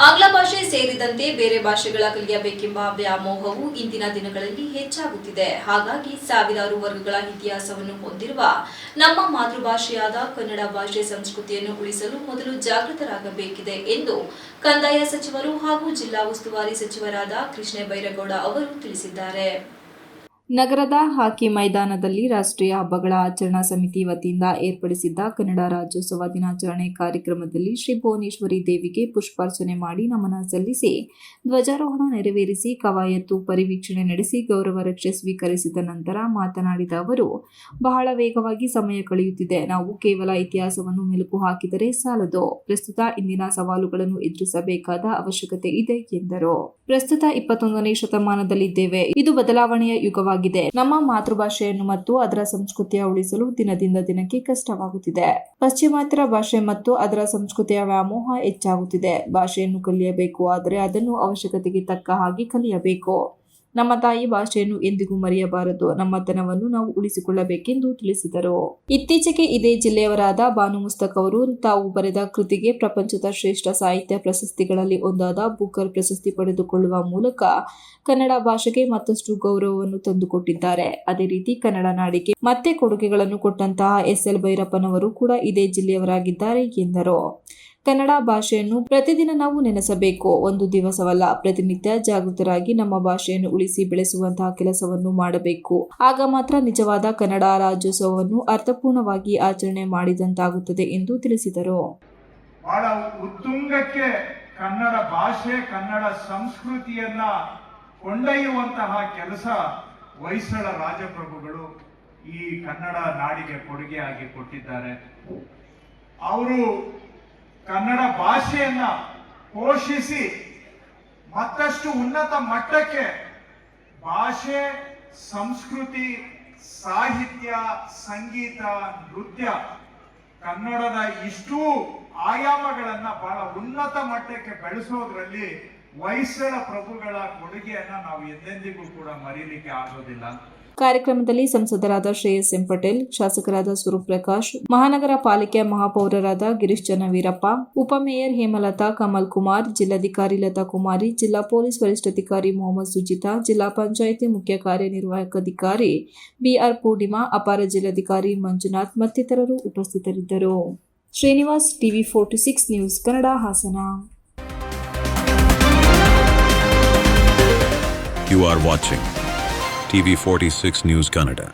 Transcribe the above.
ಆಂಗ್ಲ ಭಾಷೆ ಸೇರಿದಂತೆ ಬೇರೆ ಭಾಷೆಗಳ ಕಲಿಯಬೇಕೆಂಬ ವ್ಯಾಮೋಹವು ಇಂದಿನ ದಿನಗಳಲ್ಲಿ ಹೆಚ್ಚಾಗುತ್ತಿದೆ. ಹಾಗಾಗಿ ಸಾವಿರಾರು ವರ್ಗಗಳ ಇತಿಹಾಸವನ್ನು ಹೊಂದಿರುವ ನಮ್ಮ ಮಾತೃಭಾಷೆಯಾದ ಕನ್ನಡ ಭಾಷೆ ಸಂಸ್ಕೃತಿಯನ್ನು ಉಳಿಸಲು ಮೊದಲು ಜಾಗೃತರಾಗಬೇಕಿದೆ ಎಂದು ಕಂದಾಯ ಸಚಿವರು ಹಾಗೂ ಜಿಲ್ಲಾ ಉಸ್ತುವಾರಿ ಸಚಿವರಾದ ಕೃಷ್ಣ ಬೈರೇಗೌಡ ಅವರು ತಿಳಿಸಿದ್ದಾರೆ. ನಗರದ ಹಾಕಿ ಮೈದಾನದಲ್ಲಿ ರಾಷ್ಟ್ರೀಯ ಹಬ್ಬಗಳ ಆಚರಣಾ ಸಮಿತಿ ವತಿಯಿಂದ ಏರ್ಪಡಿಸಿದ್ದ ಕನ್ನಡ ರಾಜ್ಯೋತ್ಸವ ದಿನಾಚರಣೆ ಕಾರ್ಯಕ್ರಮದಲ್ಲಿ ಶ್ರೀ ಭುವನೇಶ್ವರಿ ದೇವಿಗೆ ಪುಷ್ಪಾರ್ಚನೆ ಮಾಡಿ ನಮನ ಸಲ್ಲಿಸಿ ಧ್ವಜಾರೋಹಣ ನೆರವೇರಿಸಿ ಕವಾಯತು ಪರಿವೀಕ್ಷಣೆ ನಡೆಸಿ ಗೌರವ ರಕ್ಷೆ ಸ್ವೀಕರಿಸಿದ ನಂತರ ಮಾತನಾಡಿದ ಅವರು, ಬಹಳ ವೇಗವಾಗಿ ಸಮಯ ಕಳೆಯುತ್ತಿದೆ. ನಾವು ಕೇವಲ ಇತಿಹಾಸವನ್ನು ಮೆಲುಕು ಹಾಕಿದರೆ ಸಾಲದು. ಪ್ರಸ್ತುತ ಇಂದಿನ ಸವಾಲುಗಳನ್ನು ಎದುರಿಸಬೇಕಾದ ಅವಶ್ಯಕತೆ ಇದೆ ಎಂದರು. ಪ್ರಸ್ತುತ 21ನೇ ಶತಮಾನದಲ್ಲಿದ್ದೇವೆ. ಇದು ಬದಲಾವಣೆಯ ಯುಗವಾಗಿದೆ. ನಮ್ಮ ಮಾತೃಭಾಷೆಯನ್ನು ಮತ್ತು ಅದರ ಸಂಸ್ಕೃತಿಯ ಉಳಿಸಲು ದಿನದಿಂದ ದಿನಕ್ಕೆ ಕಷ್ಟವಾಗುತ್ತಿದೆ. ಪಾಶ್ಚಿಮಾತ್ಯರ ಭಾಷೆ ಮತ್ತು ಅದರ ಸಂಸ್ಕೃತಿಯ ವ್ಯಾಮೋಹ ಹೆಚ್ಚಾಗುತ್ತಿದೆ. ಭಾಷೆಯನ್ನು ಕಲಿಯಬೇಕು, ಆದರೆ ಅದನ್ನು ಅವಶ್ಯಕತೆಗೆ ತಕ್ಕ ಹಾಗೆ ಕಲಿಯಬೇಕು. ನಮ್ಮ ತಾಯಿ ಭಾಷೆಯನ್ನು ಎಂದಿಗೂ ಮರೆಯಬಾರದು. ನಮ್ಮತನವನ್ನು ನಾವು ಉಳಿಸಿಕೊಳ್ಳಬೇಕೆಂದು ತಿಳಿಸಿದರು. ಇತ್ತೀಚೆಗೆ ಇದೇ ಜಿಲ್ಲೆಯವರಾದ ಬಾನು ಮುಸ್ತಕ್ ಅವರು ತಾವು ಬರೆದ ಕೃತಿಗೆ ಪ್ರಪಂಚದ ಶ್ರೇಷ್ಠ ಸಾಹಿತ್ಯ ಪ್ರಶಸ್ತಿಗಳಲ್ಲಿ ಒಂದಾದ ಬೂಕರ್ ಪ್ರಶಸ್ತಿ ಪಡೆದುಕೊಳ್ಳುವ ಮೂಲಕ ಕನ್ನಡ ಭಾಷೆಗೆ ಮತ್ತಷ್ಟು ಗೌರವವನ್ನು ತಂದುಕೊಟ್ಟಿದ್ದಾರೆ. ಅದೇ ರೀತಿ ಕನ್ನಡ ನಾಡಿಗೆ ಮತ್ತೆ ಕೊಡುಗೆಗಳನ್ನು ಕೊಟ್ಟಂತಹ ಎಸ್.ಎಲ್. ಭೈರಪ್ಪನವರು ಕೂಡ ಇದೇ ಜಿಲ್ಲೆಯವರಾಗಿದ್ದಾರೆ ಎಂದರು. ಕನ್ನಡ ಭಾಷೆಯನ್ನು ಪ್ರತಿದಿನ ನಾವು ನೆನೆಸಬೇಕು. ಒಂದು ದಿವಸವಲ್ಲ, ಪ್ರತಿನಿತ್ಯ ಜಾಗೃತರಾಗಿ ನಮ್ಮ ಭಾಷೆಯನ್ನು ಉಳಿಸಿ ಬೆಳೆಸುವಂತಹ ಕೆಲಸವನ್ನು ಮಾಡಬೇಕು. ಆಗ ಮಾತ್ರ ನಿಜವಾದ ಕನ್ನಡ ರಾಜ್ಯೋತ್ಸವವನ್ನು ಅರ್ಥಪೂರ್ಣವಾಗಿ ಆಚರಣೆ ಮಾಡಿದಂತಾಗುತ್ತದೆ ಎಂದು ತಿಳಿಸಿದರು. ಬಹಳ ಉತ್ತುಂಗಕ್ಕೆ ಕನ್ನಡ ಭಾಷೆ, ಕನ್ನಡ ಸಂಸ್ಕೃತಿಯನ್ನ ಕೊಂಡೊಯ್ಯುವಂತಹ ಕೆಲಸ ಹೊಯ್ಸಳ ರಾಜಪ್ರಭುಗಳು ಈ ಕನ್ನಡ ನಾಡಿಗೆ ಕೊಡುಗೆಯಾಗಿ ಕೊಟ್ಟಿದ್ದಾರೆ. ಅವರು ಕನ್ನಡ ಭಾಷೆಯನ್ನ ಪೋಷಿಸಿ ಮತ್ತಷ್ಟು ಉನ್ನತ ಮಟ್ಟಕ್ಕೆ ಭಾಷೆ, ಸಂಸ್ಕೃತಿ, ಸಾಹಿತ್ಯ, ಸಂಗೀತ, ನೃತ್ಯ, ಕನ್ನಡದ ಇಷ್ಟೂ ಆಯಾಮಗಳನ್ನ ಬಹಳ ಉನ್ನತ ಮಟ್ಟಕ್ಕೆ ಬೆಳೆಸೋದ್ರಲ್ಲಿ ಹೊಯ್ಸಳ ಪ್ರಭುಗಳ ಕೊಡುಗೆಯನ್ನ ನಾವು ಎಂದೆಂದಿಗೂ ಕೂಡ ಮರೀಲಿಕ್ಕೆ ಆಗೋದಿಲ್ಲ. ಕಾರ್ಯಕ್ರಮದಲ್ಲಿ ಸಂಸದರಾದ ಶ್ರೇಯಸ್ ಎಂ ಪಟೇಲ್, ಶಾಸಕರಾದ ಸ್ವರೂಪ್ ಪ್ರಕಾಶ್, ಮಹಾನಗರ ಪಾಲಿಕೆಯ ಮಹಾಪೌರರಾದ ಗಿರೀಶ್ ಚನ್ನವೀರಪ್ಪ, ಉಪಮೇಯರ್ ಹೇಮಲತಾ, ಕಮಲ್ ಕುಮಾರ್, ಜಿಲ್ಲಾಧಿಕಾರಿ ಲತಾ ಕುಮಾರಿ, ಜಿಲ್ಲಾ ಪೊಲೀಸ್ ವರಿಷ್ಠಾಧಿಕಾರಿ ಮೊಹಮ್ಮದ್ ಸುಜಿತಾ, ಜಿಲ್ಲಾ ಪಂಚಾಯಿತಿ ಮುಖ್ಯ ಕಾರ್ಯನಿರ್ವಾಹಕಾಧಿಕಾರಿ ಬಿಆರ್ ಪೂರ್ಣಿಮಾ, ಅಪರ ಜಿಲ್ಲಾಧಿಕಾರಿ ಮಂಜುನಾಥ್ ಮತ್ತಿತರರು ಉಪಸ್ಥಿತರಿದ್ದರು. Srinivas, TV 46 news Kannada, Hassan. You are watching TV 46 News Kannada.